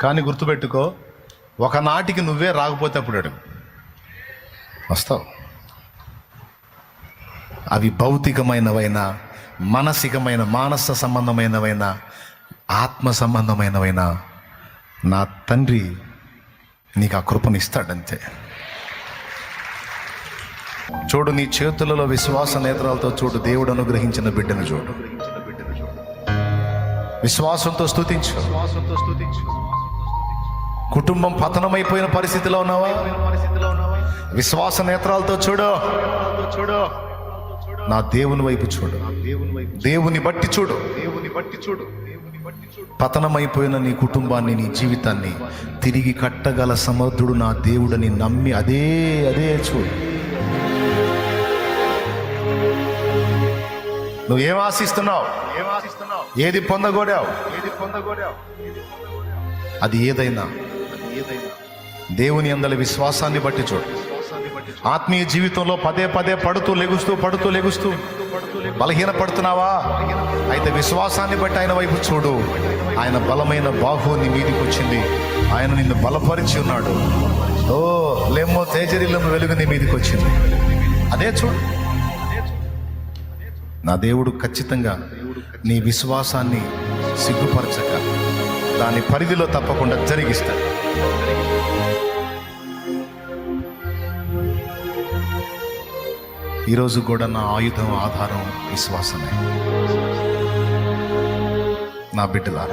కానీ గుర్తుపెట్టుకో, ఒకనాటికి నువ్వే రాకపోతే అప్పుడు అడుగు, వస్తావు. అవి భౌతికమైనవైనా, మానసికమైన మానస సంబంధమైనవైనా, ఆత్మ సంబంధమైనవైనా నా తండ్రి నీకు ఆ కృపనిస్తాడంతే. చూడు, నీ చేతులలో విశ్వాస నేత్రాలతో చూడు, దేవుడు అనుగ్రహించిన బిడ్డను చూడు. విశ్వాసంతో స్తుతించు. కుటుంబం పతనమైపోయిన పరిస్థితిలో ఉన్నావా? విశ్వాస నేత్రాలతో చూడు. నా దేవుని వైపు చూడు. దేవుని బట్టి చూడు. పతనమైపోయిన నీ కుటుంబాన్ని, నీ జీవితాన్ని తిరిగి కట్టగల సమర్థుడు నా దేవుడని నమ్మి అదే చూడు. నువ్వేం ఆశిస్తున్నావు? ఏది పొందగోడావు? అది ఏదైనా దేవుని యందలి విశ్వాసాన్ని బట్టి చూడు. ఆత్మీయ జీవితంలో పదే పడుతూ లెగుస్తూ బలహీన పడుతున్నావా? అయితే విశ్వాసాన్ని బట్టి ఆయన వైపు చూడు. ఆయన బలమైన బాహు నీ మీదికి వచ్చింది. ఆయన నిన్ను బలపరిచి ఉన్నాడు. ఓ లెమ్మో తేజరిల్లం వెలుగు నీ మీదికి వచ్చింది. అదే చూడు. నా దేవుడు ఖచ్చితంగా నీ విశ్వాసాన్ని సిగ్గుపరచక దాని పరిధిలో తప్పకుండా జరిగిస్తాడు. ఈరోజు కూడా నా ఆయుధం, ఆధారం విశ్వాసమే. నా బిడ్డలారా,